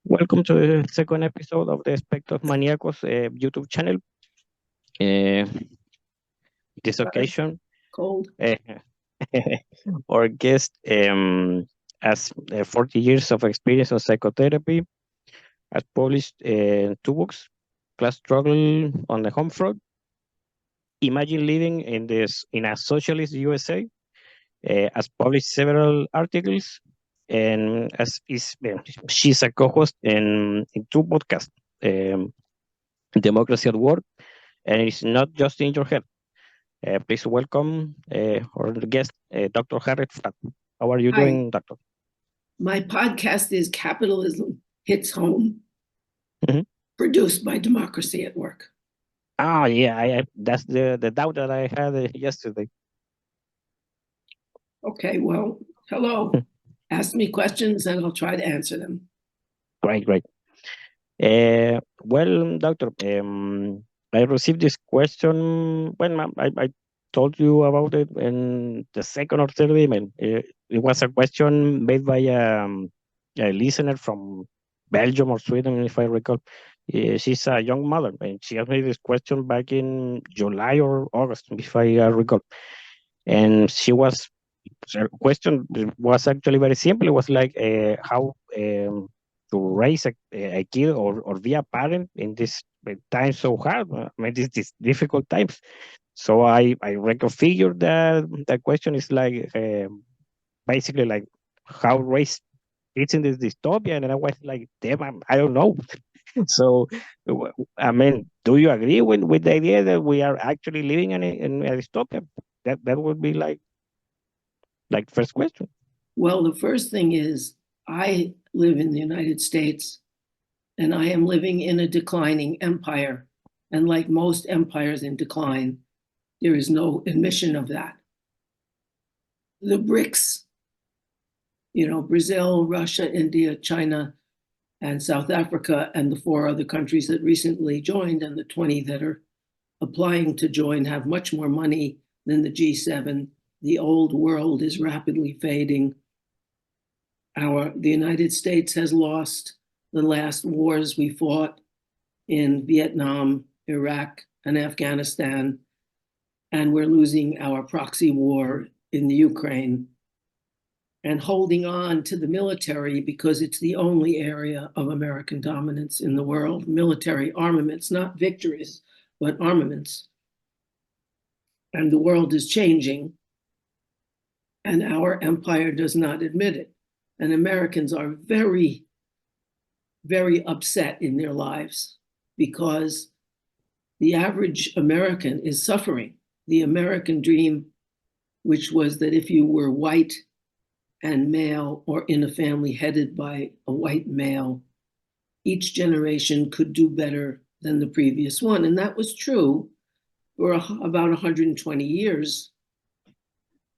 Welcome to the second episode of the Spectros Maniacos YouTube channel. This occasion, Cold. our guest has 40 years of experience on psychotherapy, has published two books, Class Struggle on the Home Front, Imagine Living in a Socialist USA, has published several articles, and she's a co-host in two podcasts, Democracy at Work, and it's not just in your head. Please welcome our guest, Dr. Harriet Fraad. How are you Hi. doing, Doctor? My podcast is Capitalism Hits Home, Mhm. produced by Democracy at Work. Oh, yeah, that's the doubt that I had yesterday. Okay, well, hello. Ask me questions and I'll try to answer them. Great. Well, Doctor, I received this question when I told you about it in the second or third email. It was a question made by a listener from Belgium or Sweden, if I recall. She's a young mother, and she asked me this question back in July or August, if I recall. And her question was actually very simple. It was like how to raise a kid or be a parent in this time so hard. I mean, this difficult times. So I reconfigured that question is like basically like how raise kids in this dystopia, and I was like, damn, I don't know. So I mean, do you agree with the idea that we are actually living in a dystopia? That would be like first question. Well, the first thing is I live in the United States and I am living in a declining empire. And like most empires in decline, there is no admission of that. The BRICS, Brazil, Russia, India, China, and South Africa, and the 4 other countries that recently joined, and the 20 that are applying to join, have much more money than the G7. The old world is rapidly fading. The United States has lost the last wars we fought in Vietnam, Iraq, and Afghanistan, and we're losing our proxy war in the Ukraine, and holding on to the military because it's the only area of American dominance in the world. Military armaments, not victories, but armaments. And the world is changing, and our empire does not admit it. And Americans are very, very upset in their lives because the average American is suffering. The American dream, which was that if you were white and male or in a family headed by a white male, each generation could do better than the previous one. And that was true for about 120 years.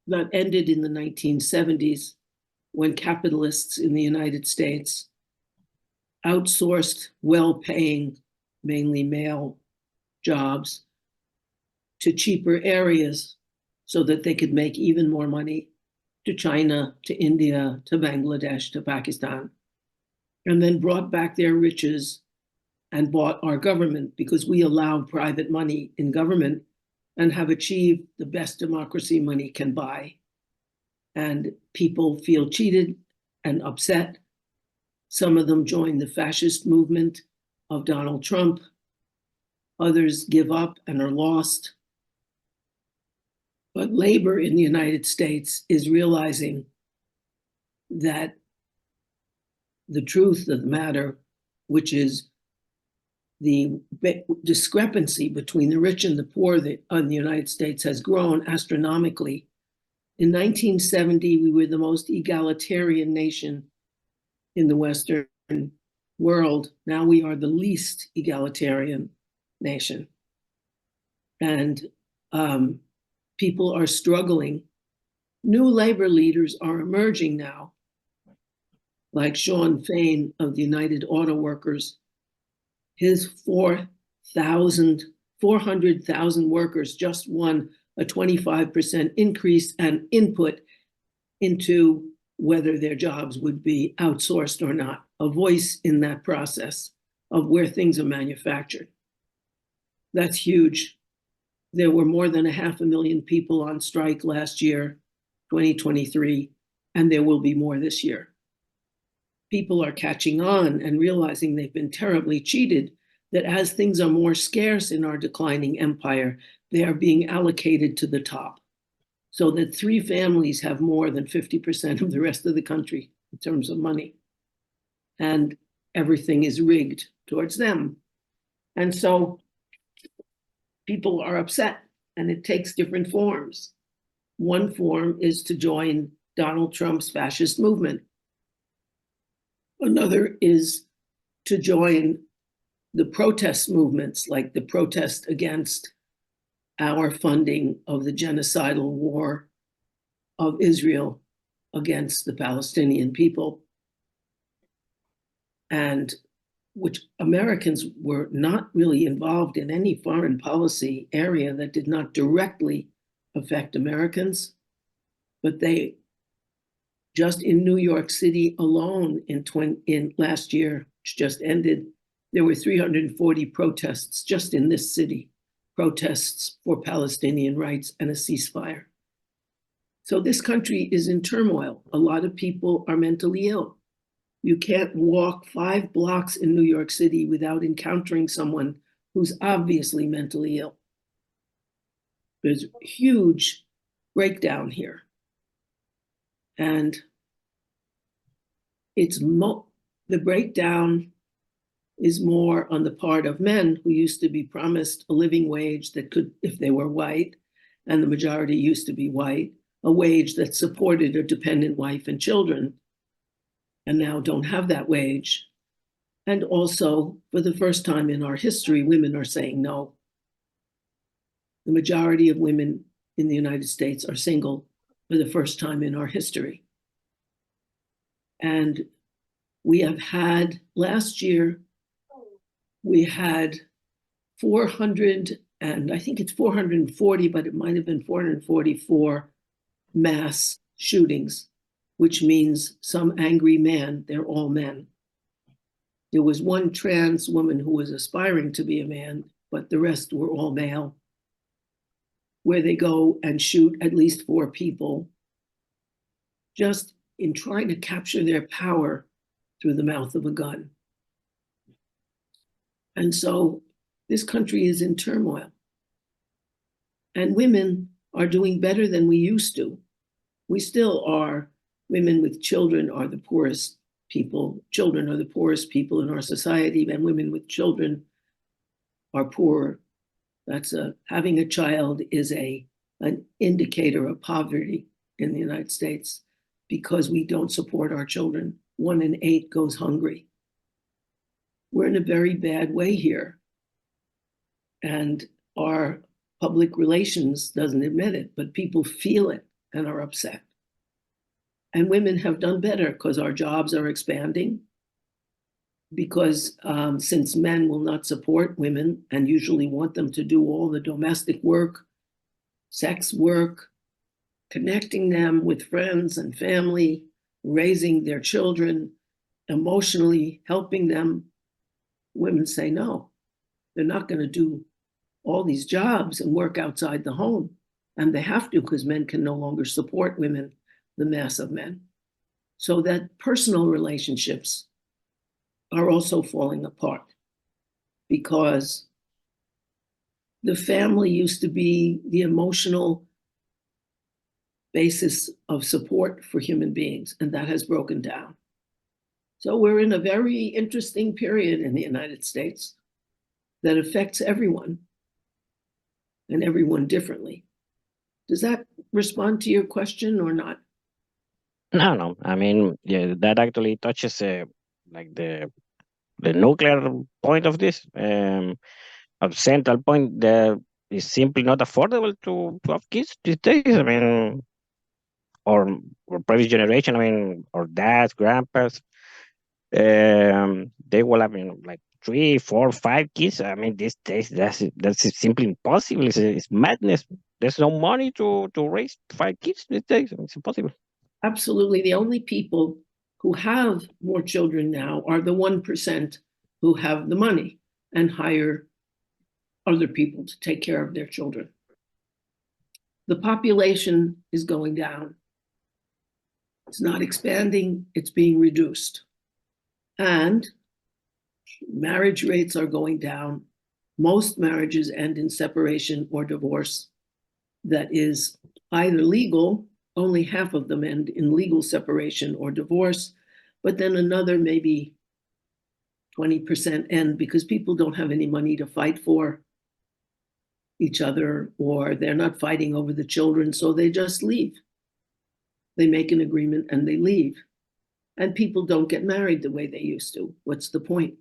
That ended in the 1970s when capitalists in the United States outsourced well-paying, mainly male jobs to cheaper areas so that they could make even more money, to China, to India, to Bangladesh, to Pakistan, and then brought back their riches and bought our government because we allow private money in government and have achieved the best democracy money can buy. And people feel cheated and upset. Some of them join the fascist movement of Donald Trump. Others give up and are lost. But labor in the United States is realizing that the truth of the matter, which is the discrepancy between the rich and the poor in the United States, has grown astronomically. In 1970, we were the most egalitarian nation in the Western world. Now we are the least egalitarian nation. And people are struggling. New labor leaders are emerging now, like Sean Fain of the United Auto Workers. His 400,000 workers just won a 25% increase and input into whether their jobs would be outsourced or not, a voice in that process of where things are manufactured. That's huge. There were more than 500,000 people on strike last year, 2023, and there will be more this year. People are catching on and realizing they've been terribly cheated, that as things are more scarce in our declining empire, they are being allocated to the top, so that 3 families have more than 50% of the rest of the country in terms of money. And everything is rigged towards them. And so people are upset, and it takes different forms. One form is to join Donald Trump's fascist movement. Another is to join the protest movements, like the protest against our funding of the genocidal war of Israel against the Palestinian people, and which Americans were not really involved in any foreign policy area that did not directly affect Americans, but they just in New York City alone in last year, which just ended, there were 340 protests just in this city, protests for Palestinian rights and a ceasefire. So this country is in turmoil. A lot of people are mentally ill. You can't walk 5 blocks in New York City without encountering someone who's obviously mentally ill. There's a huge breakdown here. And the breakdown is more on the part of men who used to be promised a living wage that could, if they were white, and the majority used to be white, a wage that supported a dependent wife and children, and now don't have that wage. And also, for the first time in our history, women are saying no. The majority of women in the United States are single for the first time in our history. And we have had, last year, we had 400, and I think it's 440, but it might have been 444 mass shootings, which means some angry man, they're all men. There was one trans woman who was aspiring to be a man, but the rest were all male, where they go and shoot at least 4 people, just in trying to capture their power through the mouth of a gun. And so this country is in turmoil. And women are doing better than we used to. We still are, women with children are the poorest people. Children are the poorest people in our society, and women with children are poorer. Having a child is an indicator of poverty in the United States, because we don't support our children. 1 in 8 goes hungry. We're in a very bad way here. And our public relations doesn't admit it, but people feel it and are upset. And women have done better because our jobs are expanding, because since men will not support women and usually want them to do all the domestic work, sex work, connecting them with friends and family, raising their children, emotionally helping them, women say no. They're not going to do all these jobs and work outside the home. And they have to, because men can no longer support women, the mass of men. So that personal relationships are also falling apart, because the family used to be the emotional basis of support for human beings, and that has broken down. So we're in a very interesting period in the United States that affects everyone, and everyone differently. Does that respond to your question or not? No. I mean, yeah, that actually touches like the nuclear point of this. A central point that is simply not affordable to have kids these days. I mean, or previous generation. I mean, or dads, grandpas. They will have, like 3, 4, 5 kids. I mean, these days that's simply impossible. It's madness. There's no money to raise 5 kids these days. It's impossible. Absolutely. The only people who have more children now are the 1% who have the money and hire other people to take care of their children. The population is going down. It's not expanding, it's being reduced. And marriage rates are going down. Most marriages end in separation or divorce. That is either legal, only half of them end in legal separation or divorce, but then another maybe 20% end because people don't have any money to fight for each other, or they're not fighting over the children, so they just leave. They make an agreement and they leave. And people don't get married the way they used to. What's the point?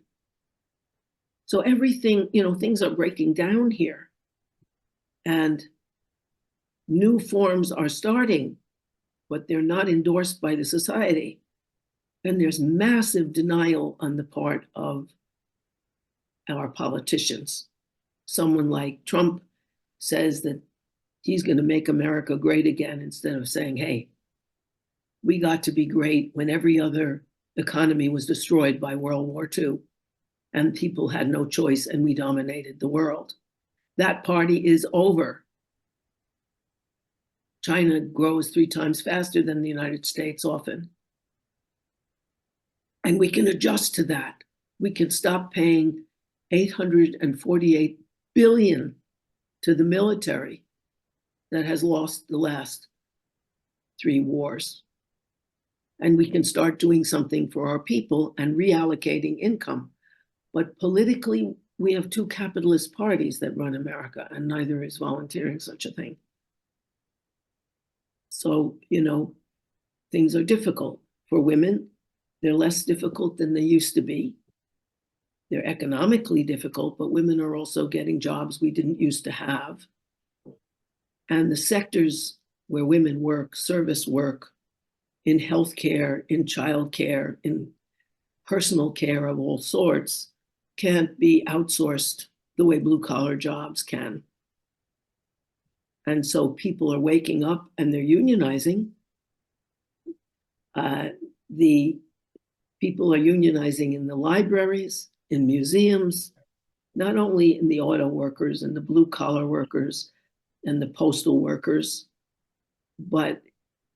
So everything, things are breaking down here. And new forms are starting, but they're not endorsed by the society. And there's massive denial on the part of our politicians. Someone like Trump says that he's going to make America great again instead of saying, hey, we got to be great when every other economy was destroyed by World War II and people had no choice and we dominated the world. That party is over. China grows 3 times faster than the United States often. And we can adjust to that. We can stop paying $848 billion to the military that has lost the last 3 wars. And we can start doing something for our people and reallocating income. But politically, we have 2 capitalist parties that run America, and neither is volunteering such a thing. So, things are difficult. For women, they're less difficult than they used to be. They're economically difficult, but women are also getting jobs we didn't used to have. And the sectors where women work, service work, in healthcare, in childcare, in personal care of all sorts, can't be outsourced the way blue-collar jobs can. And so people are waking up and they're unionizing. The people are unionizing in the libraries, in museums, not only in the auto workers and the blue-collar workers and the postal workers, but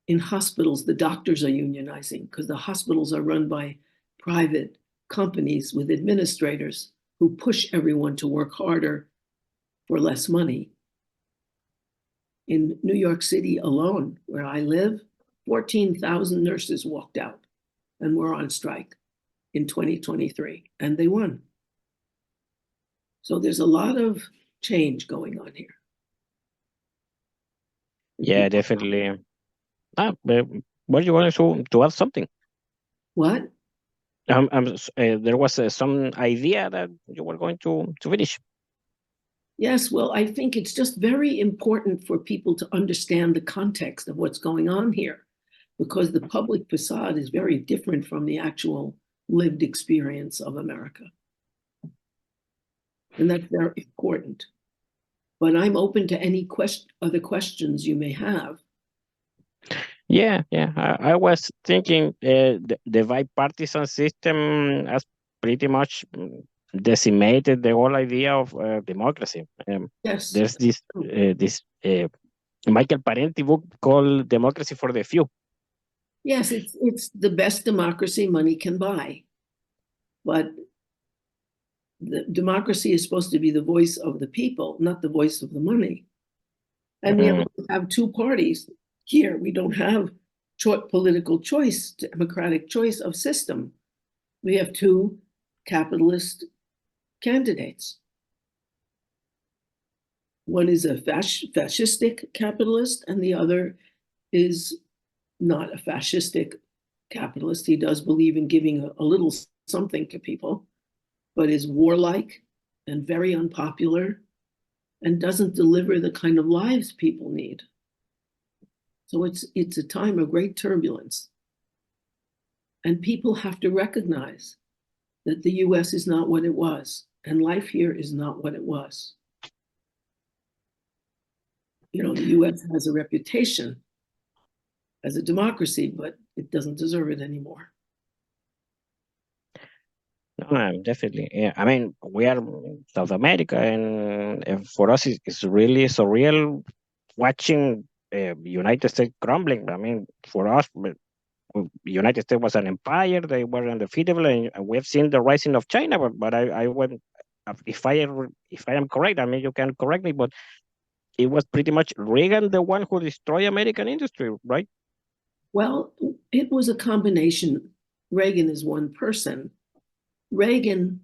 in hospitals, the doctors are unionizing because the hospitals are run by private companies with administrators who push everyone to work harder for less money. In New York City alone, where I live, 14,000 nurses walked out and were on strike in 2023, and they won. So there's a lot of change going on here. Yeah, definitely. Well, you wanted to add something? What? There was some idea that you were going to finish. Yes, well, I think it's just very important for people to understand the context of what's going on here, because the public facade is very different from the actual lived experience of America. And that's very important. But I'm open to any other questions you may have. Yeah. I was thinking the bipartisan system has pretty much decimated the whole idea of democracy. Yes. There's this Michael Parenti book called Democracy for the Few. Yes, it's the best democracy money can buy. But the democracy is supposed to be the voice of the people, not the voice of the money. And we have 2 parties here. We don't have political choice, democratic choice of system. We have 2 capitalist candidates. One is a fascistic capitalist, and the other is not a fascistic capitalist. He does believe in giving a little something to people, but is warlike and very unpopular and doesn't deliver the kind of lives people need. So it's a time of great turbulence. And people have to recognize that the US is not what it was, and life here is not what it was. The US has a reputation as a democracy, but it doesn't deserve it anymore. No, definitely. Yeah. I mean, we are in South America, and for us, it's really surreal watching United States crumbling. I mean, for us, United States was an empire; they were undefeatable, and we've seen the rising of China. But I went, if I am correct, I mean, you can correct me, but it was pretty much Reagan the one who destroyed American industry, right? Well, it was a combination. Reagan is one person. Reagan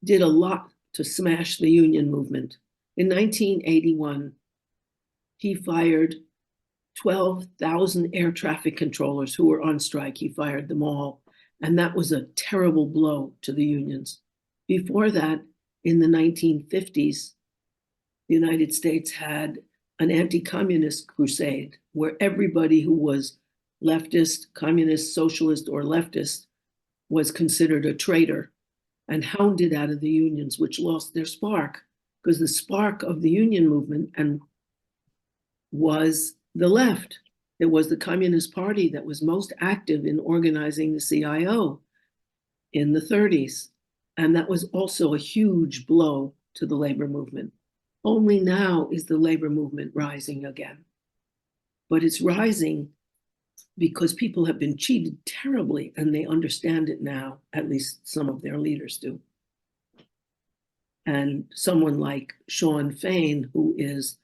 did a lot to smash the union movement. In 1981, he fired 12,000 air traffic controllers who were on strike. He fired them all. And that was a terrible blow to the unions. Before that, in the 1950s, the United States had an anti-communist crusade where everybody who was leftist, communist, socialist, or leftist was considered a traitor and hounded out of the unions, which lost their spark, because the spark of the union movement and was the left. It was the Communist Party that was most active in organizing the CIO in the 30s. And that was also a huge blow to the labor movement. Only now is the labor movement rising again. But it's rising because people have been cheated terribly and they understand it now, at least some of their leaders do. And someone like Sean Fain, who is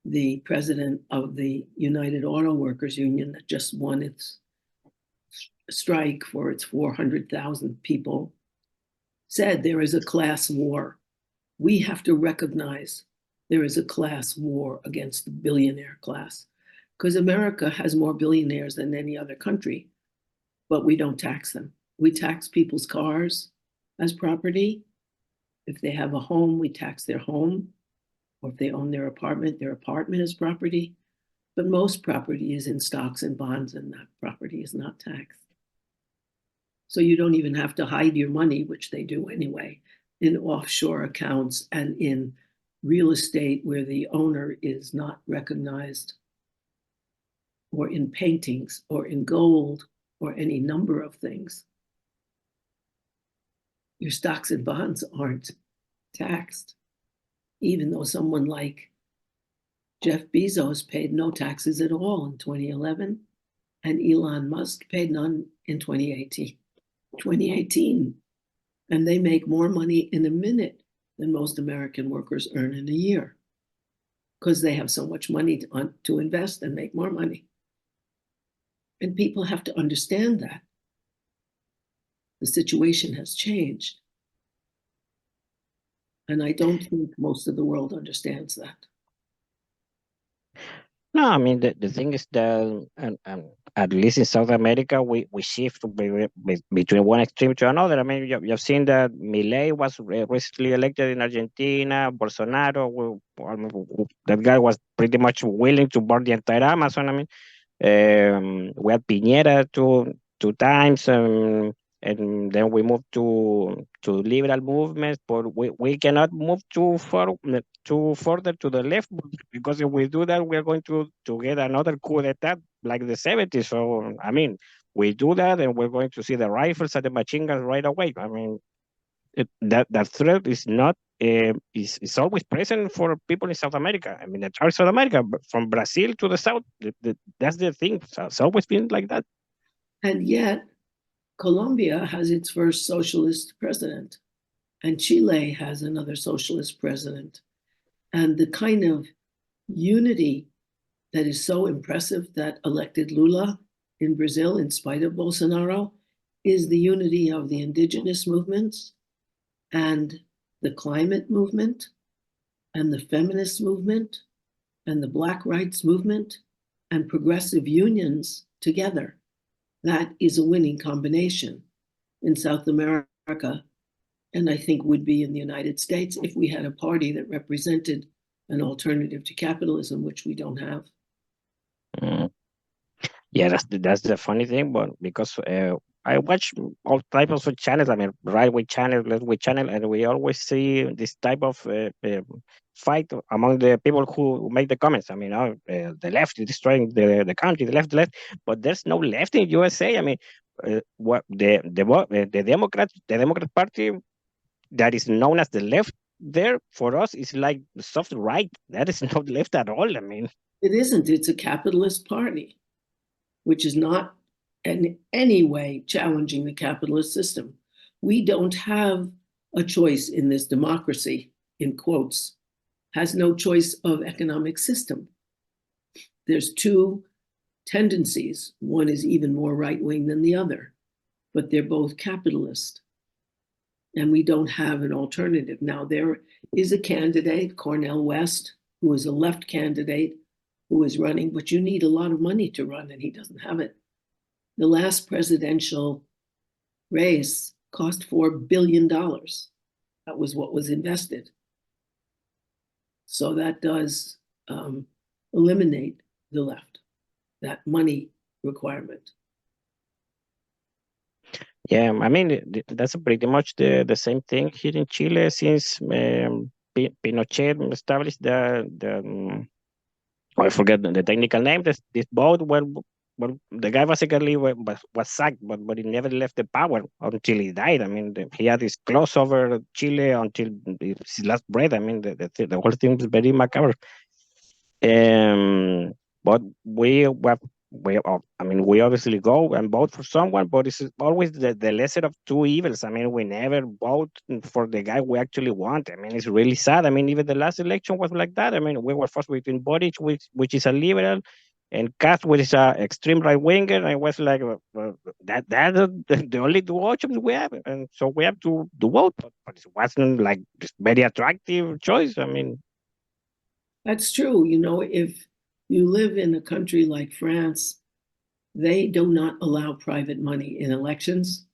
the president of the United Auto Workers Union that just won its strike for its 400,000 people, said there is a class war. We have to recognize there is a class war against the billionaire class because America has more billionaires than any other country, but we don't tax them. We tax people's cars as property. If they have a home, we tax their home. Or if they own their apartment is property. But most property is in stocks and bonds, and that property is not taxed. So you don't even have to hide your money, which they do anyway, in offshore accounts and in real estate where the owner is not recognized, or in paintings, or in gold, or any number of things. Your stocks and bonds aren't taxed, even though someone like Jeff Bezos paid no taxes at all in 2011, and Elon Musk paid none in 2018. And they make more money in a minute than most American workers earn in a year because they have so much money to invest and make more money. And people have to understand that. The situation has changed. And I don't think most of the world understands that. No, I mean the thing is that, and at least in South America, we shift between one extreme to another. I mean, you've seen that Milei was recently elected in Argentina. Bolsonaro, I mean, that guy was pretty much willing to burn the entire Amazon. I mean, we had Piñera two times, and then we moved to liberal movements, but we cannot move too further to the left because if we do that, we are going to get another coup d'etat like the 70s. So I mean, we do that, and we're going to see the rifles and the machine guns right away. I mean, that threat is not is always present for people in South America. I mean, entire South America, from Brazil to the south, that's the thing. So it's always been like that. And yet, Colombia has its first socialist president, and Chile has another socialist president. And the kind of unity that is so impressive that elected Lula in Brazil, in spite of Bolsonaro, is the unity of the indigenous movements and the climate movement and the feminist movement and the Black rights movement and progressive unions together. That is a winning combination in South America, and I think would be in the United States if we had a party that represented an alternative to capitalism, which we don't have. Mm. Yeah, that's the funny thing, but because I watch all types of channels. I mean, right wing channel, left wing channel, and we always see this type of fight among the people who make the comments. I mean, the left is destroying the country, the left, but there's no left in USA. I mean, what the Democrat Party that is known as the left there for us is like the soft right. That is not left at all. I mean, It isn't. It's a capitalist party, which is not in any way challenging the capitalist system. We don't have a choice in this democracy, in quotes, has no choice of economic system. There's two tendencies. One is even more right wing than the other, but they're both capitalist. And we don't have an alternative. Now, there is a candidate, Cornel West, who is a left candidate who is running, but you need a lot of money to run, and he doesn't have it. The last presidential race cost $4 billion. That was what was invested. So that does eliminate the left, that money requirement. yeah, I mean that's pretty much the same thing here in Chile since Pinochet established I forget the technical name. This boat well, the guy basically was sacked, but he never left the power until he died. I mean, he had his claws over Chile until his last breath. I mean, the whole thing was very macabre. Um, but I mean, we obviously go and vote for someone, but it's always the lesser of two evils. I mean, we never vote for the guy we actually want. I mean, it's really sad. I mean, even the last election was like that. I mean, we were forced between Boric, which is a liberal, and Kass, which is a extreme right winger. And it was like that's the only two options we have, and so we have to vote. But it wasn't like this very attractive choice. I mean, That's true. You know, if you live in a country like France, they do not allow private money in elections.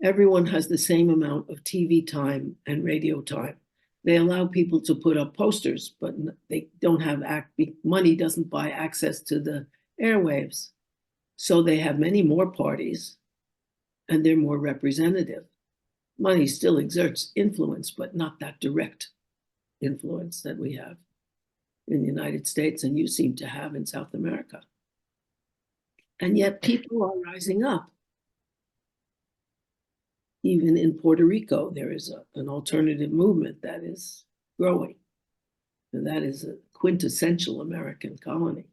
Everyone has the same amount of TV time and radio time. They allow people to put up posters, but they don't have money doesn't buy access to the airwaves. So they have many more parties and they're more representative. Money still exerts influence, but not that direct influence that we have in the United States and you seem to have in South America. And yet people are rising up. Even in Puerto Rico, there is an alternative movement that is growing. And that is a quintessential American colony.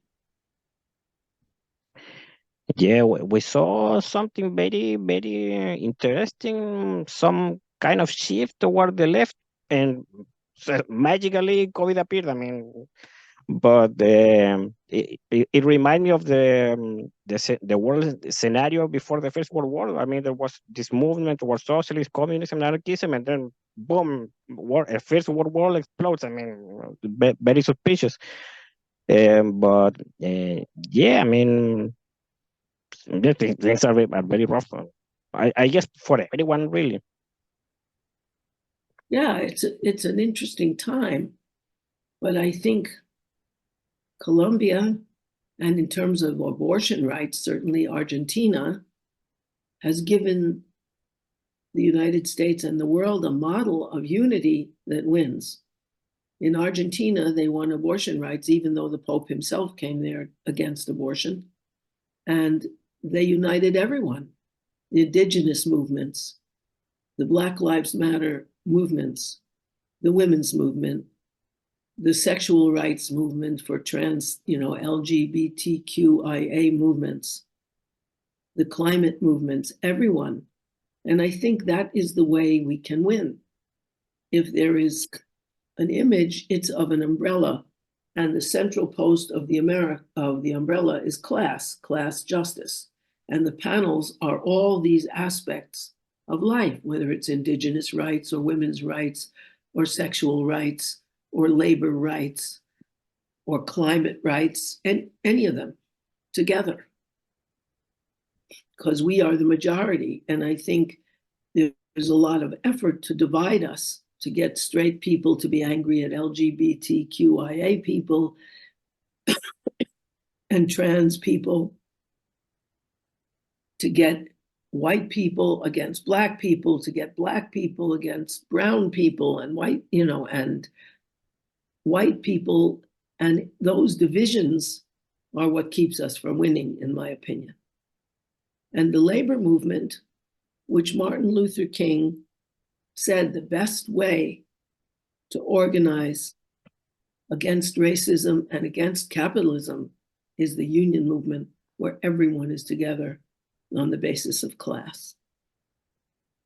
yeah, we saw something very interesting, some kind of shift toward the left, and so magically COVID appeared. I mean, but it reminded me of the world scenario before the First World War. I mean, there was this movement towards socialism, communism, anarchism, and then boom, a First World War explodes. I mean, very suspicious. But yeah, I mean, things are very rough. I guess for everyone, really. Yeah, it's an interesting time, but I think Colombia, and in terms of abortion rights, certainly Argentina, has given the United States and the world a model of unity that wins. In Argentina, they won abortion rights, even though the Pope himself came there against abortion. And they united everyone, the indigenous movements, the Black Lives Matter movements, the women's movement, the sexual rights movement for trans, LGBTQIA movements, the climate movements, everyone. And I think that is the way we can win. If there is an image, it's of an umbrella, and the central post of the umbrella is class justice. And the panels are all these aspects of life, whether it's indigenous rights or women's rights or sexual rights or labor rights or climate rights, and any of them together. Because we are the majority. And I think there's a lot of effort to divide us, to get straight people to be angry at LGBTQIA people and trans people, to get white people against black people, to get black people against brown people, and white, and white people. And those divisions are what keeps us from winning, in my opinion. And the labor movement, which Martin Luther King said the best way to organize against racism and against capitalism is the union movement, where everyone is together on the basis of class.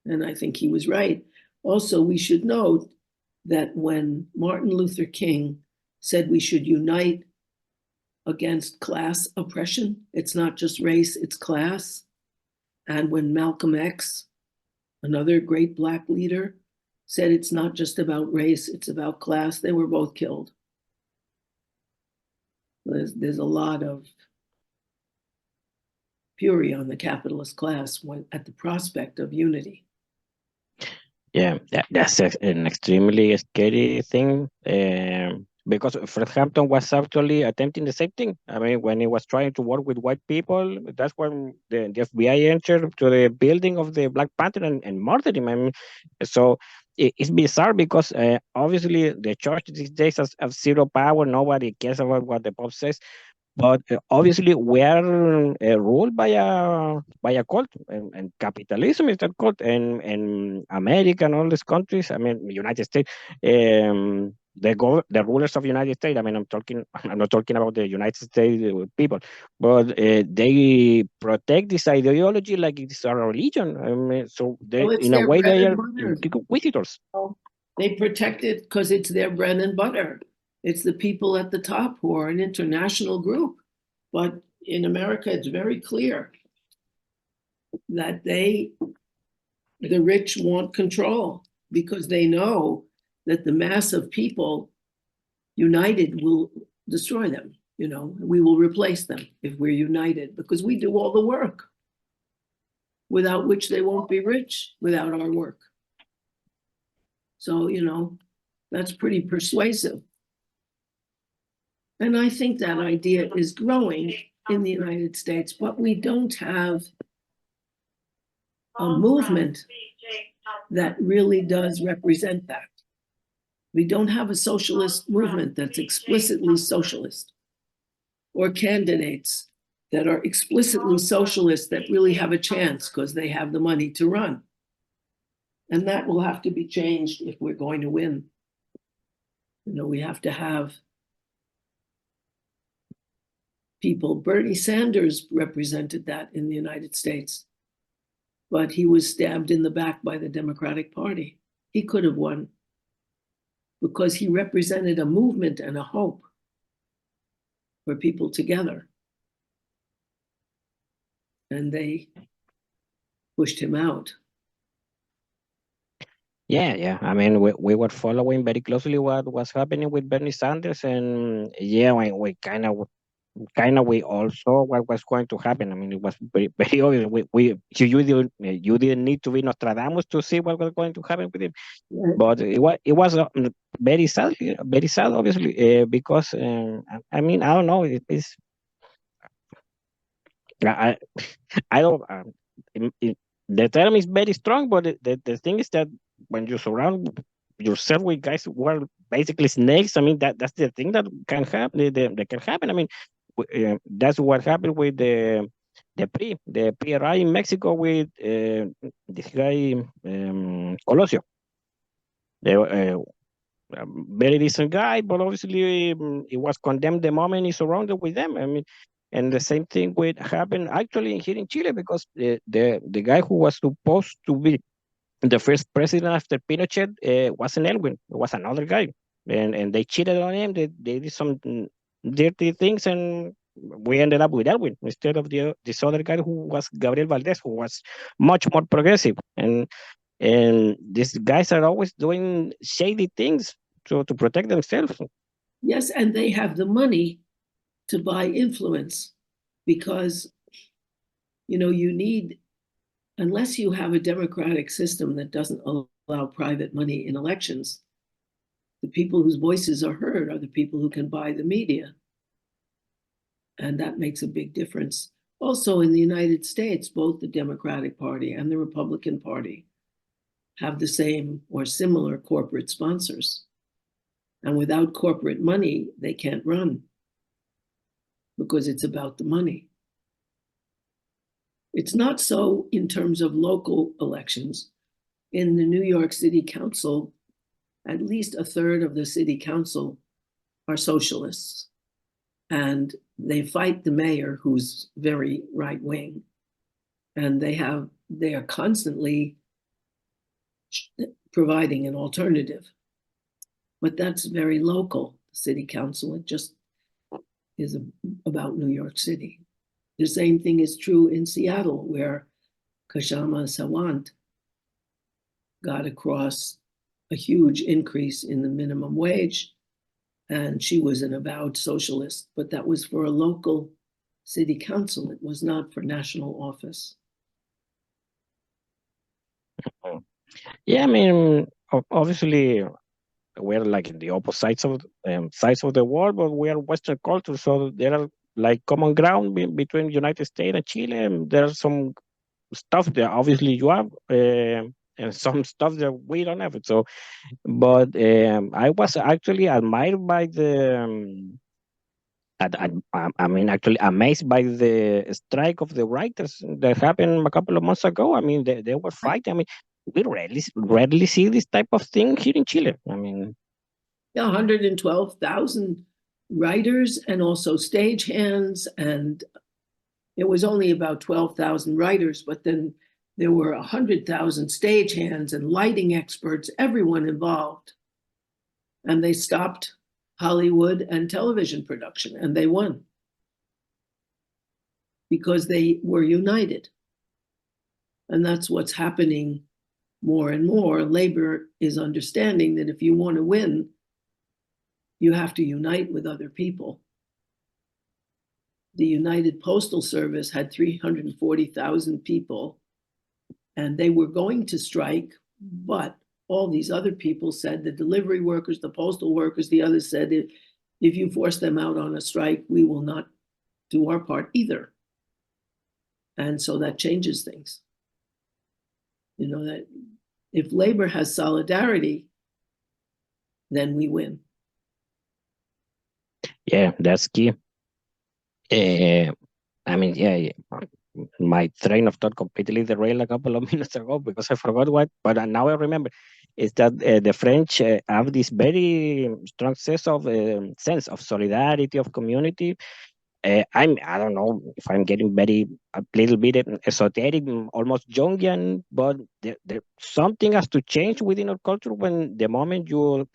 And I think he was right. Also, we should note that when Martin Luther King said we should unite against class oppression, it's not just race, it's class. And when Malcolm X, another great Black leader, said it's not just about race, it's about class, they were both killed. There's a lot of fury on the capitalist class at the prospect of unity. Yeah, that's an extremely scary thing. Because Fred Hampton was actually attempting the same thing. I mean, when he was trying to work with white people, that's when the FBI entered to the building of the Black Panther and murdered him. I mean, so it's bizarre because obviously the church these days has zero power. Nobody cares about what the Pope says. But obviously, we are ruled by a cult, and capitalism is that cult, and America and all these countries. I mean, United States, the rulers of United States. I mean, I'm not talking about the United States people, but they protect this ideology like it's a religion. I mean, so they, Well, it's in a their way, bread they and are butter. inquisitors. They protect it because it's their bread and butter. It's the people at the top who are an international group. But in America, it's very clear that the rich want control because they know that the mass of people united will destroy them. We will replace them if we're united because we do all the work, without which they won't be rich without our work. So, that's pretty persuasive. And I think that idea is growing in the United States, but we don't have a movement that really does represent that. We don't have a socialist movement that's explicitly socialist, or candidates that are explicitly socialist that really have a chance because they have the money to run. And that will have to be changed if we're going to win. We have to have people. Bernie Sanders represented that in the United States, but he was stabbed in the back by the Democratic Party. He could have won because he represented a movement and a hope for people together. And they pushed him out. Yeah. I mean, we were following very closely what was happening with Bernie Sanders, and yeah, we we all saw what was going to happen. I mean, it was very obvious. You didn't need to be Nostradamus to see what was going to happen with him. But it was very sad, obviously, because I mean, I don't know. I I don't. The term is very strong, but the thing is that when you surround yourself with guys who are basically snakes, I mean that's the thing that can happen. That can happen. I mean, that's what happened with the PRI in Mexico with this guy Colosio. A very decent guy, but obviously he was condemned the moment he surrounded with them. I mean, and the same thing would happen actually here in Chile because the guy who was supposed to be the first president after Pinochet wasn't Elwin. It was another guy, and they cheated on him. They did some dirty things, and we ended up with Elwin instead of this other guy who was Gabriel Valdez, who was much more progressive. And these guys are always doing shady things to protect themselves. Yes, and they have the money to buy influence because, you need, unless you have a democratic system that doesn't allow private money in elections, the people whose voices are heard are the people who can buy the media. And that makes a big difference. Also, in the United States, both the Democratic Party and the Republican Party have the same or similar corporate sponsors. And without corporate money, they can't run because it's about the money. It's not so in terms of local elections. In the New York City Council, at least a third of the city council are socialists. And they fight the mayor, who's very right wing. And they are constantly providing an alternative. But that's very local, the city council. It just is about New York City. The same thing is true in Seattle, where Kshama Sawant got across a huge increase in the minimum wage, and she was an avowed socialist, but that was for a local city council. It was not for national office. Yeah, I mean, obviously, we're like in the opposite sides of the world, but we are Western culture, so there are like common ground between United States and Chile. And there's some stuff that obviously you have, and some stuff that we don't have. So, but I was actually admired by I mean, actually amazed by the strike of the writers that happened a couple of months ago. I mean, they were fighting. I mean, we rarely see this type of thing here in Chile. I mean, Yeah, 112,000 writers and also stagehands, and it was only about 12,000 writers, but then there were 100,000 stagehands and lighting experts, everyone involved. And they stopped Hollywood and television production, and they won because they were united. And that's what's happening more and more. Labor is understanding that if you want to win, you have to unite with other people. The United Postal Service had 340,000 people, and they were going to strike, but all these other people said, the delivery workers, the postal workers, the others said, if you force them out on a strike, we will not do our part either. And so that changes things. You know, that if labor has solidarity, then we win. yeah, that's key. I mean, yeah, my train of thought completely derailed a couple of minutes ago because I forgot what, but now I remember is that the French have this very strong sense of solidarity, of community. I don't know if I'm getting very a little bit esoteric, almost Jungian, but something has to change within our culture when the moment you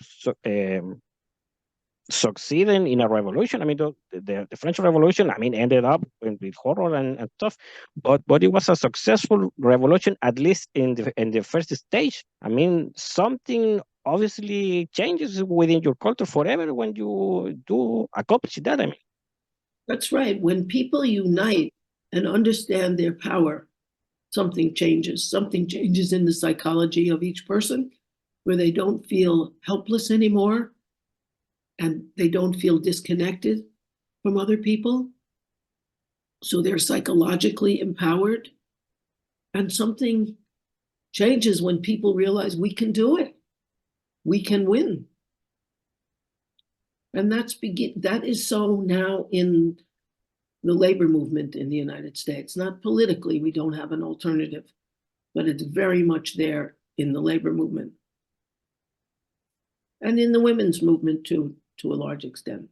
succeeding in a revolution. I mean, the French Revolution, I mean, ended up with horror and stuff, but it was a successful revolution, at least in the first stage. I mean, something obviously changes within your culture forever when you do accomplish that. I mean, That's right. When people unite and understand their power, something changes. Something changes in the psychology of each person where they don't feel helpless anymore and they don't feel disconnected from other people. So they're psychologically empowered. And something changes when people realize we can do it, we can win. And that is so now in the labor movement in the United States. Not politically, we don't have an alternative, but it's very much there in the labor movement and in the women's movement too, to a large extent.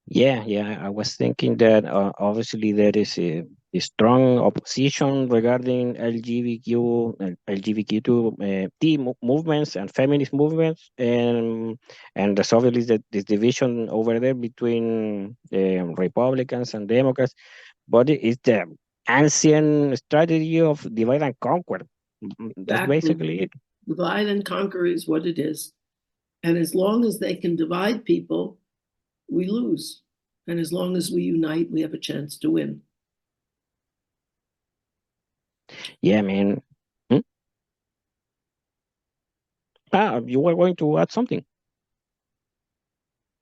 yeah, I was thinking that obviously there is a strong opposition regarding LGBTQ movements and feminist movements, and there's obviously this division over there between Republicans and Democrats, but it's the ancient strategy of divide and conquer. That's Exactly. basically it. Divide and conquer is what it is. And as long as they can divide people, we lose. And as long as we unite, we have a chance to win. Yeah, man. Hmm? You were going to add something.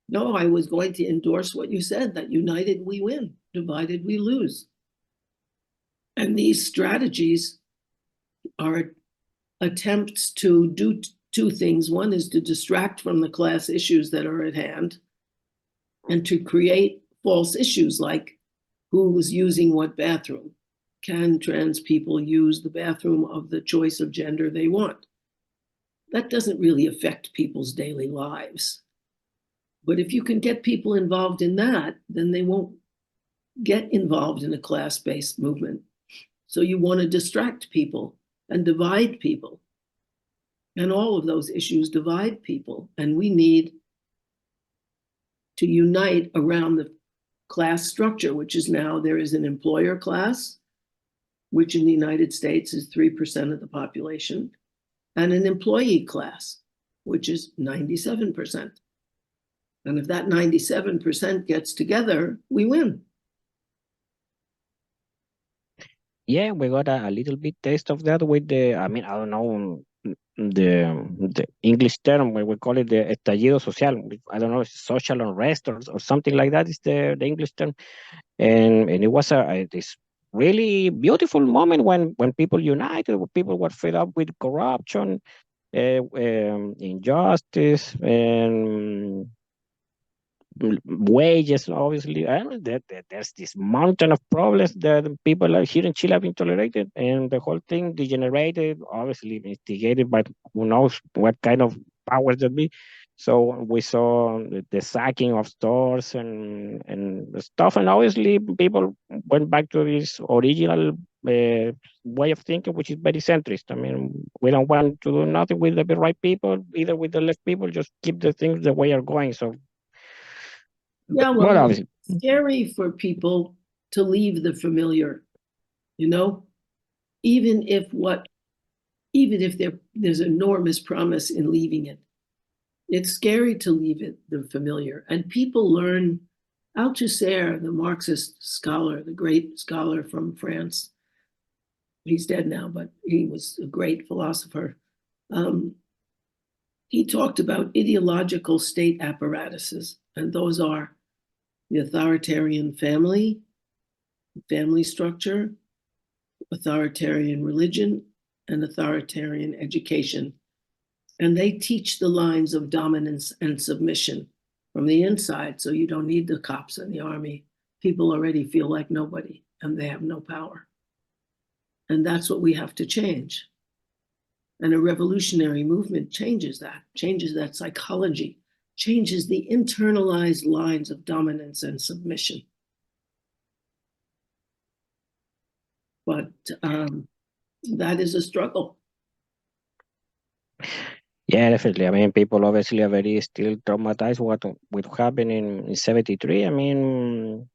No, I was going to endorse what you said, that united we win, divided we lose. And these strategies are attempts to do two things. One is to distract from the class issues that are at hand and to create false issues like who's using what bathroom. Can trans people use the bathroom of the choice of gender they want? That doesn't really affect people's daily lives. But if you can get people involved in that, then they won't get involved in a class-based movement. So you want to distract people and divide people. And all of those issues divide people. And we need to unite around the class structure, which is now there is an employer class, which in the United States is 3% of the population, and an employee class, which is 97%. And if that 97% gets together, we win. Yeah, we got a little bit taste of that with the, I mean, I don't know the English term, we call it the estallido social. I don't know, if it's social unrest or something like that is the English term. And it was this really beautiful moment when people united, when people were fed up with corruption, injustice, and wages, obviously. And there's this mountain of problems that people are here in Chile have been tolerated, and the whole thing degenerated, obviously instigated by who knows what kind of powers that be. So we saw the sacking of stores and stuff, and obviously people went back to this original way of thinking, which is very centrist. I mean, we don't want to do nothing with the right people, either with the left people, just keep the things the way are going. So Yeah, well, well, obviously, it's scary for people to leave the familiar, you know, even if what, even if there's enormous promise in leaving it. It's scary to leave it, the familiar. And people learn. Althusser, the Marxist scholar, the great scholar from France, he's dead now, but he was a great philosopher. Um, he talked about ideological state apparatuses, and those are the authoritarian family structure, authoritarian religion, and authoritarian education. And they teach the lines of dominance and submission from the inside, so you don't need the cops and the army. People already feel like nobody, and they have no power. And that's what we have to change. And a revolutionary movement changes that psychology, changes the internalized lines of dominance and submission. But that is a struggle. yeah, definitely. I mean, people obviously are very still traumatized what happened in '73. I mean,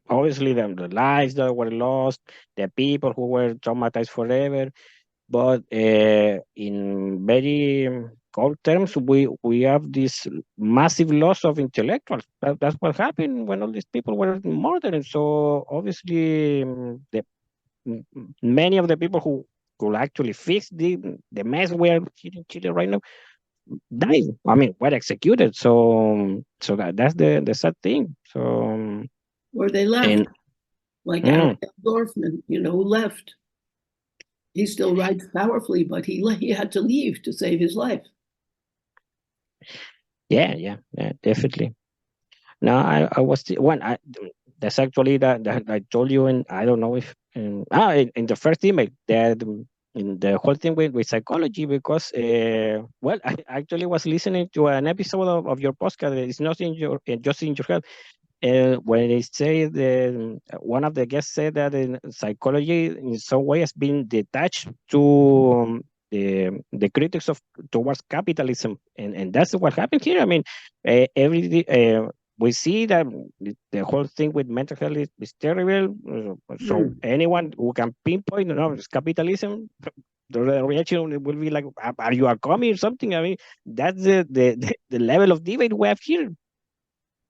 obviously the lives that were lost, the people who were traumatized forever. But in very cold terms, we have this massive loss of intellectuals. That's what happened when all these people were murdered. And so obviously, many of the people who could actually fix the mess we are here in Chile right now died. I mean, were executed. So that's the sad thing. So Or they left, and like mm, Ariel Dorfman, who left. He still writes powerfully, but he had to leave to save his life. yeah, definitely. No, I was when I that's actually that I told you, and I don't know if in the first email that in the whole thing with psychology, because well, I actually was listening to an episode of your podcast. It's not in your just in your head. When they say the one of the guests said that in psychology in some way has been detached to the critics of towards capitalism, and that's what happened here. I mean, we see that the whole thing with mental health is terrible. So Hmm. anyone who can pinpoint, it's capitalism. The reaction will be like, "Are you a commie or something?" I mean, that's the level of debate we have here.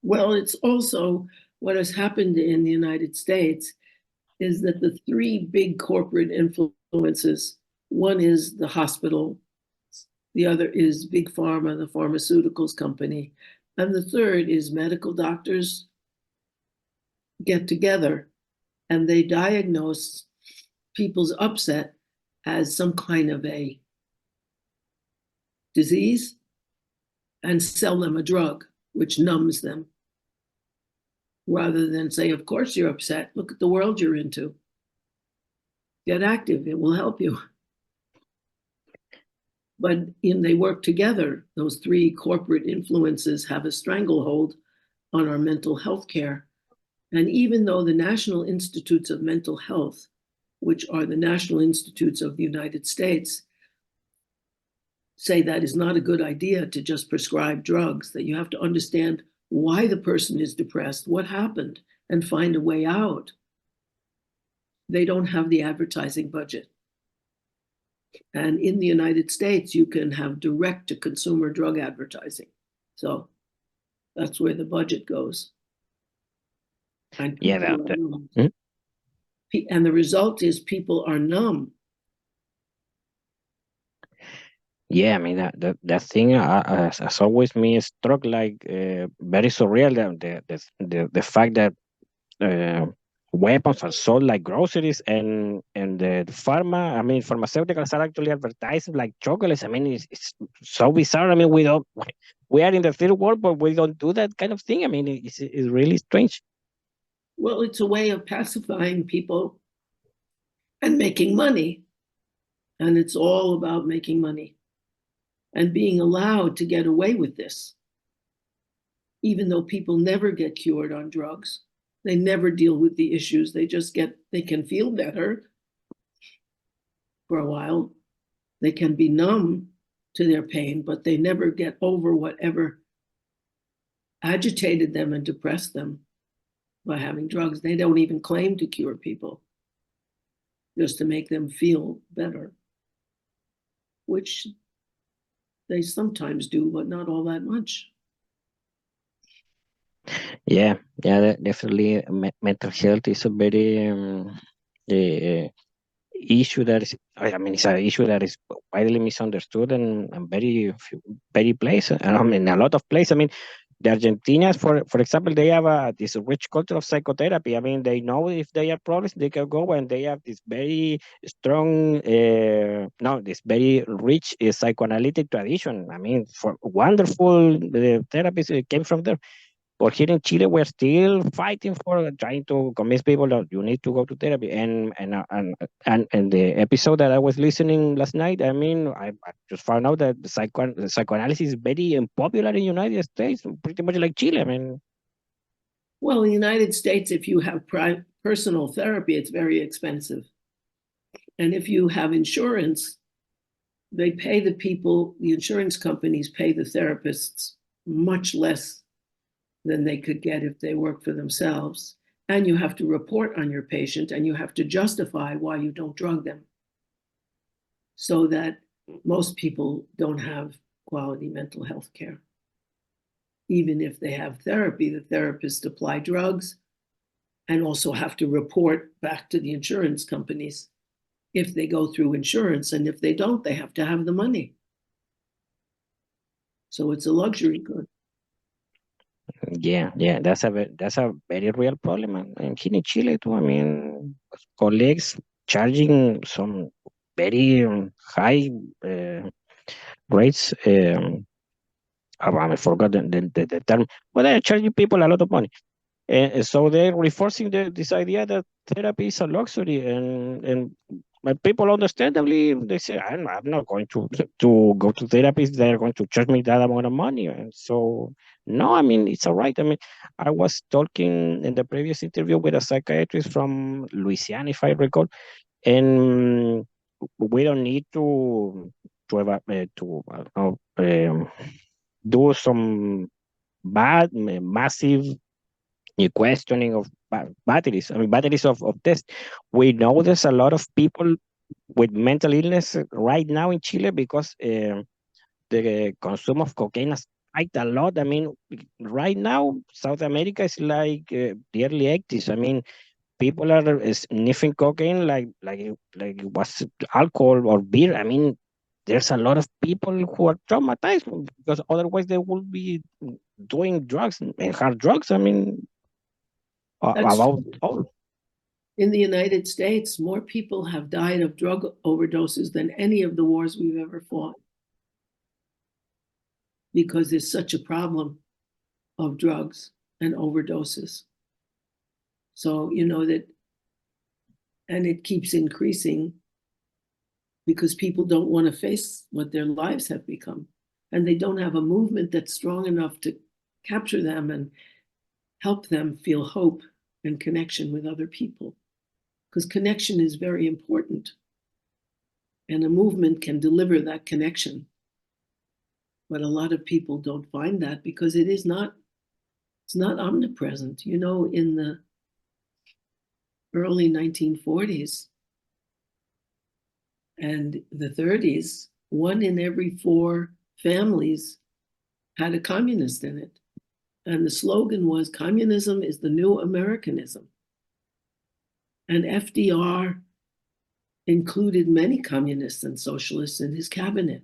Well, it's also what has happened in the United States is that the three big corporate influences, one is the hospital The other is Big Pharma, the pharmaceuticals company. And the third is medical doctors get together and they diagnose people's upset as some kind of a disease and sell them a drug which numbs them, rather than say, of course you're upset, look at the world you're into, get active, it will help you. But they work together. Those three corporate influences have a stranglehold on our mental health care. And even though the National Institutes of Mental Health, which are the national institutes of the United States, say that is not a good idea to just prescribe drugs, that you have to understand why the person is depressed, what happened, and find a way out. They don't have the advertising budget. And in the United States, you can have direct to consumer drug advertising. So that's where the budget goes. And Yeah, and the result is people are numb. yeah. I mean that thing as always me struck like very surreal. The fact that uh, weapons are sold like groceries, and the pharma. I mean, pharmaceuticals are actually advertised like chocolates. I mean, it's so bizarre. I mean, we are in the third world, but we don't do that kind of thing. I mean, it's really strange. Well, it's a way of pacifying people and making money. And it's all about making money and being allowed to get away with this, even though people never get cured on drugs. They never deal with the issues. They can feel better for a while. They can be numb to their pain, but they never get over whatever agitated them and depressed them by having drugs. They don't even claim to cure people, just to make them feel better, which they sometimes do, but not all that much. Yeah, yeah, definitely. Mental health is a very uh, issue that is. I mean, it's an issue that is widely misunderstood and very place. And I mean, a lot of places. I mean, the Argentinians, for example, they have this rich culture of psychotherapy. I mean, they know if they have problems, they can go, and they have this very strong, no, this very rich psychoanalytic tradition. I mean, for wonderful therapies came from there. But here in Chile, we're still fighting for trying to convince people that you need to go to therapy. And the episode that I was listening last night, I mean, I just found out that the psychoanalysis is very unpopular in the United States, pretty much like Chile. I mean, well, in the United States, if you have personal therapy, it's very expensive. And if you have insurance, they pay the insurance companies pay the therapists much less than they could get if they work for themselves. And you have to report on your patient and you have to justify why you don't drug them, so that most people don't have quality mental health care. Even if they have therapy, the therapists apply drugs and also have to report back to the insurance companies if they go through insurance. And if they don't, they have to have the money. So it's a luxury good. yeah, that's a very real problem. And here in Chile too. I mean, colleagues charging some very high rates. I forgot the term, but they're charging people a lot of money. And so they're reinforcing this idea that therapy is a luxury, and but people understandably they say I'm not going to go to therapists. They're going to charge me that amount of money, and so no, I mean it's all right. I mean, I was talking in the previous interview with a psychiatrist from Louisiana, if I recall, and we don't need to do some massive questioning of batteries. I mean, batteries of tests. We know there's a lot of people with mental illness right now in Chile because the consume of cocaine has spiked a lot. I mean, right now, South America is like the early 80s. I mean, people are sniffing cocaine like it was alcohol or beer. I mean, there's a lot of people who are traumatized because otherwise they will be doing drugs and hard drugs. I mean, That's about all. in the United States, more people have died of drug overdoses than any of the wars we've ever fought because there's such a problem of drugs and overdoses. So, you know, that, and it keeps increasing because people don't want to face what their lives have become. And they don't have a movement that's strong enough to capture them and help them feel hope and connection with other people. Because connection is very important. And a movement can deliver that connection. But a lot of people don't find that because it's not omnipresent. You know, in the early 1940s and the 30s, 1 in every 4 families had a communist in it. And the slogan was, communism is the new Americanism. And FDR included many communists and socialists in his cabinet.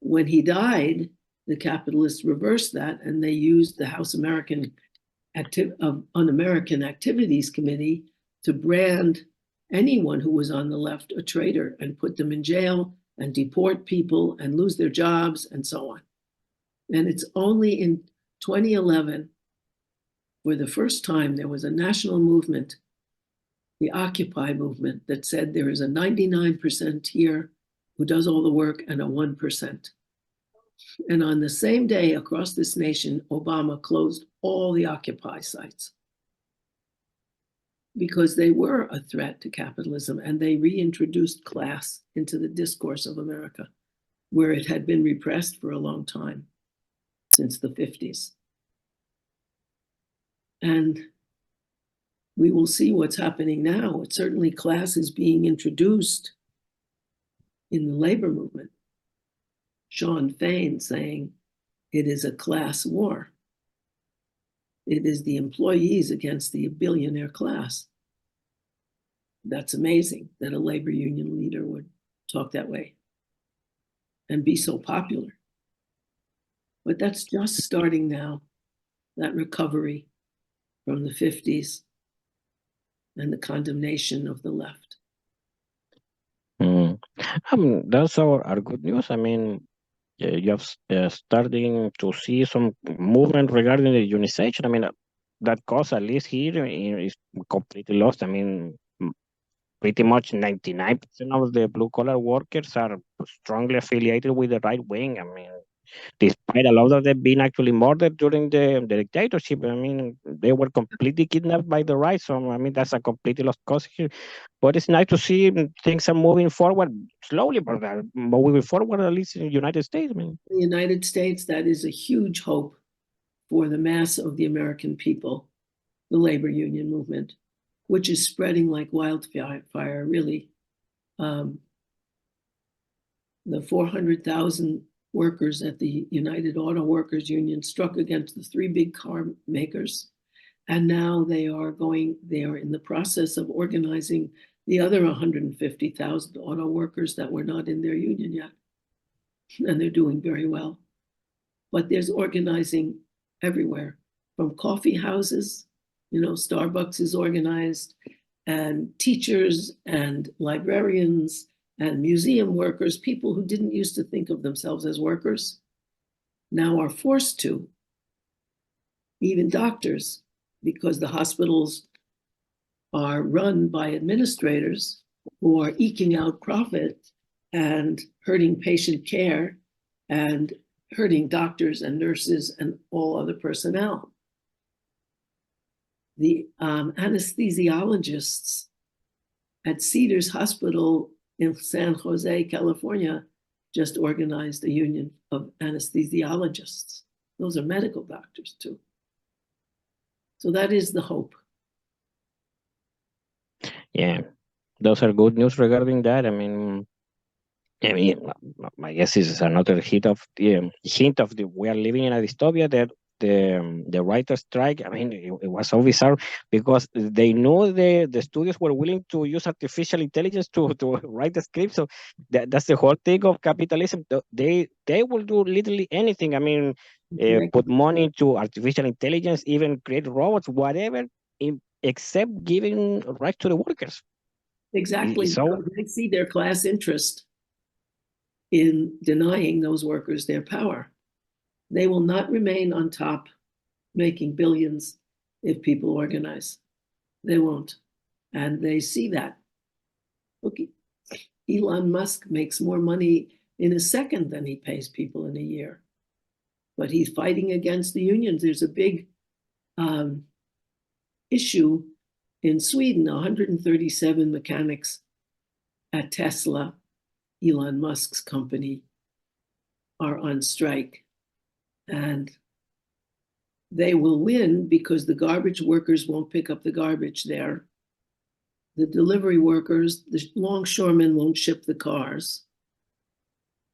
When he died, the capitalists reversed that and they used the House Un-American Activities Committee to brand anyone who was on the left a traitor and put them in jail and deport people and lose their jobs and so on. And it's only in 2011, for the first time, there was a national movement, the Occupy movement, that said there is a 99% here who does all the work and a 1%. And on the same day across this nation, Obama closed all the Occupy sites because they were a threat to capitalism and they reintroduced class into the discourse of America, where it had been repressed for a long time, since the 50s. And we will see what's happening now. It certainly class is being introduced in the labor movement. Sean Fain saying it is a class war. It is the employees against the billionaire class. That's amazing that a labor union leader would talk that way and be so popular. But that's just starting now, that recovery from the 50s and the condemnation of the left. Those are good news. I mean, you have starting to see some movement regarding the unionization. I mean, that cause, at least here, is completely lost. I mean, pretty much 99% of the blue collar workers are strongly affiliated with the right wing. I mean, despite a lot of them being actually murdered during the dictatorship, I mean, they were completely kidnapped by the right. So, I mean, that's a completely lost cause here. But it's nice to see things are moving forward slowly, but moving forward, at least in the United States. I mean, In the United States, that is a huge hope for the mass of the American people, the labor union movement, which is spreading like wildfire, really. The 400,000 workers at the United Auto Workers Union struck against the 3 big car makers. And now they are in the process of organizing the other 150,000 auto workers that were not in their union yet. And they're doing very well. But there's organizing everywhere, from coffee houses, you know, Starbucks is organized, and teachers and librarians and museum workers, people who didn't used to think of themselves as workers, now are forced to, even doctors, because the hospitals are run by administrators who are eking out profit and hurting patient care and hurting doctors and nurses and all other personnel. The anesthesiologists at Cedars Hospital in San Jose, California, just organized a union of anesthesiologists. Those are medical doctors too. So that is the hope. yeah, those are good news regarding that. I mean, I guess this is another hint of the we are living in a dystopia that the writer strike. I mean, it was so bizarre because they know the studios were willing to use artificial intelligence to write the script. So that's the whole thing of capitalism. They will do literally anything. I mean, put money into artificial intelligence, even create robots, whatever, except giving rights to the workers. Exactly, So because they see their class interest in denying those workers their power. They will not remain on top making billions if people organize. They won't. And they see that. Look, Elon Musk makes more money in a second than he pays people in a year. But he's fighting against the unions. There's a big issue in Sweden. 137 mechanics at Tesla, Elon Musk's company, are on strike. And they will win because the garbage workers won't pick up the garbage there. The delivery workers, the longshoremen won't ship the cars.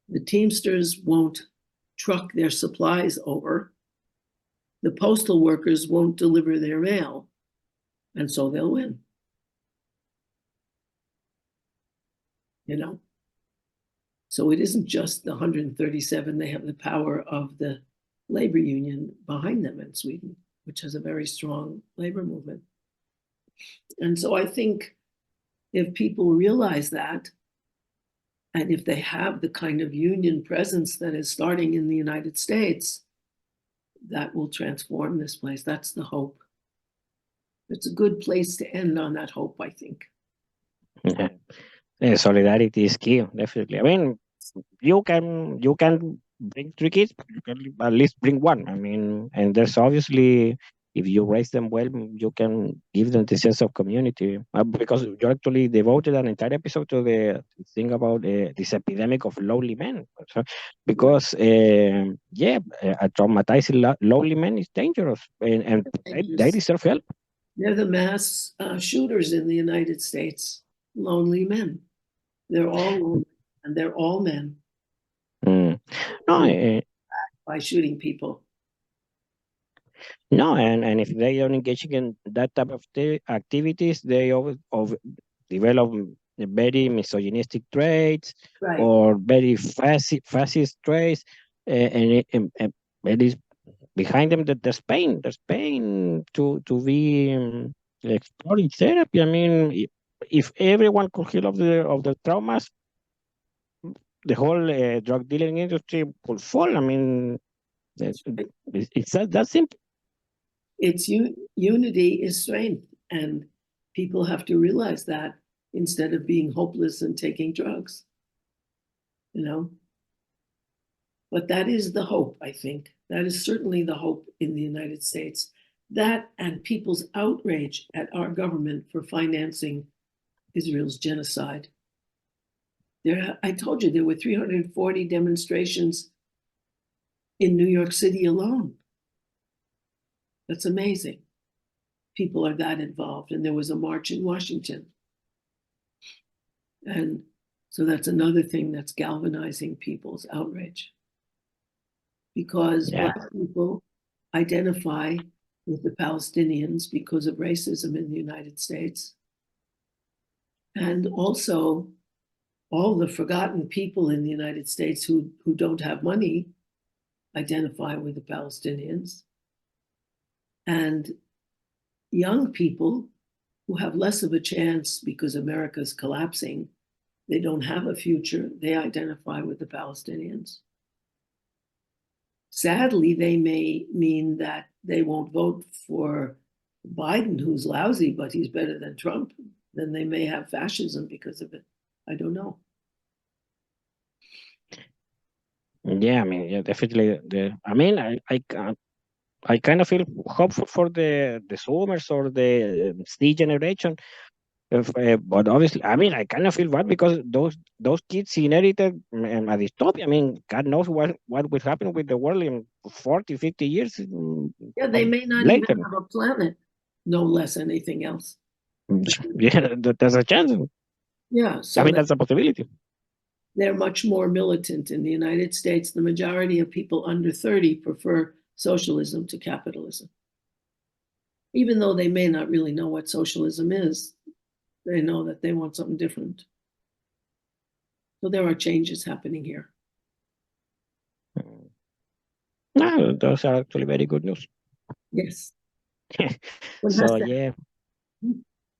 The Teamsters won't truck their supplies over. The postal workers won't deliver their mail. And so they'll win. You know? So it isn't just the 137, they have the power of the labor union behind them in Sweden, which has a very strong labor movement. And so I think if people realize that, and if they have the kind of union presence that is starting in the United States, that will transform this place. That's the hope. It's a good place to end on that hope, I think. Yeah. Solidarity is key, definitely. I mean, you can bring 3 kids, but you can at least bring one. I mean, and there's obviously, if you raise them well, you can give them the sense of community. Because you actually devoted an entire episode to the thing about this epidemic of lonely men. So, because a traumatizing lonely man is dangerous, and they deserve help. They're the mass shooters in the United States, lonely men. They're all lonely, and they're all men. No, by shooting people. No, and if they are engaging in that type of activities, they always develop very misogynistic traits, Right. or very fascist traits, and it is behind them that there's pain to be exploring therapy. I mean, if everyone could heal of the traumas, the whole drug dealing industry will fall. I mean, it's that simple. It's unity is strength, and people have to realize that instead of being hopeless and taking drugs, you know. But that is the hope, I think. That is certainly the hope in the United States. That and people's outrage at our government for financing Israel's genocide. I told you there were 340 demonstrations in New York City alone. That's amazing. People are that involved. And there was a march in Washington. And so that's another thing that's galvanizing people's outrage. Because Black people identify with the Palestinians because of racism in the United States. And also all the forgotten people in the United States who don't have money identify with the Palestinians. And young people who have less of a chance because America's collapsing, they don't have a future, they identify with the Palestinians. Sadly, they may mean that they won't vote for Biden, who's lousy, but he's better than Trump. Then they may have fascism because of it. I don't know. Yeah, I mean, yeah, definitely. I kind of feel hopeful for the Zoomers or the Z generation. But obviously, I mean, I kind of feel bad because those kids inherited a dystopia. I mean, God knows what will happen with the world in 40, 50 years. Yeah, they may not later. even have a planet, no less anything else. Yeah, there's a chance. Yeah, so I mean, that's a possibility. They're much more militant in the United States. The majority of people under 30 prefer socialism to capitalism. Even though they may not really know what socialism is, they know that they want something different. So there are changes happening here. No, those are actually very good news. Yes. So yeah.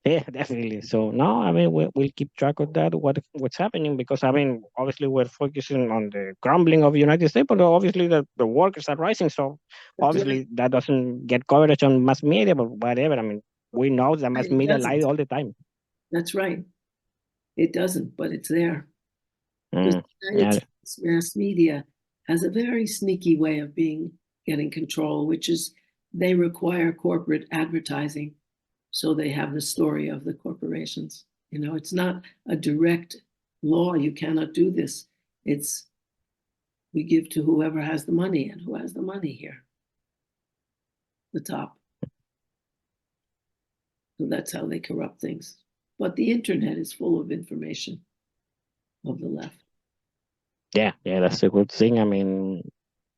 Yeah, definitely. So no, I mean we'll keep track of that. What's happening, because I mean obviously we're focusing on the crumbling of the United States, but obviously the workers are rising. So obviously right. that doesn't get coverage on mass media, but whatever. I mean we know that mass media lie all the time. That's right. It doesn't, but it's there. Because the Yeah. United States mass media has a very sneaky way of getting control, which is they require corporate advertising. So they have the story of the corporations. You know, it's not a direct law. You cannot do this. It's we give to whoever has the money, and who has the money here? The top. So that's how they corrupt things. But the internet is full of information of the left. Yeah, that's a good thing. I mean,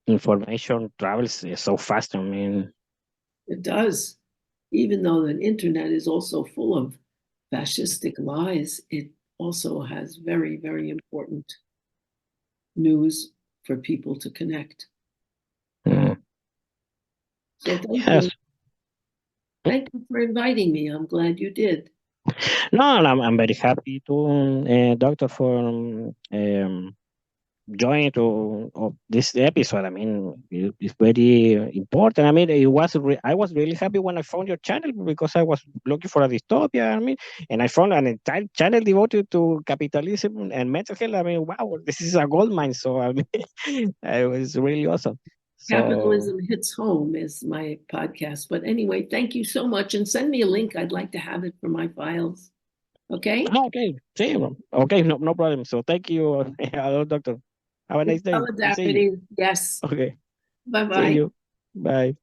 information travels so fast. I mean, it does. Even though the internet is also full of fascistic lies, it also has very, very important news for people to connect. So thank yes. you. Thank you for inviting me. I'm glad you did. No, I'm very happy to, Doctor, for joining to of this episode. I mean, it's very important. I mean, I was really happy when I found your channel, because I was looking for a dystopia. I mean, and I found an entire channel devoted to capitalism and mental health. I mean, wow, this is a gold mine. So I mean, it was really awesome. So Capitalism Hits Home is my podcast. But anyway, thank you so much. And send me a link. I'd like to have it for my files. Okay? okay, see you. Okay, no problem. So thank you, hello, Doctor. Have a nice day. We'll see you. Solidarity. Yes. Okay, see Bye-bye. you. Bye.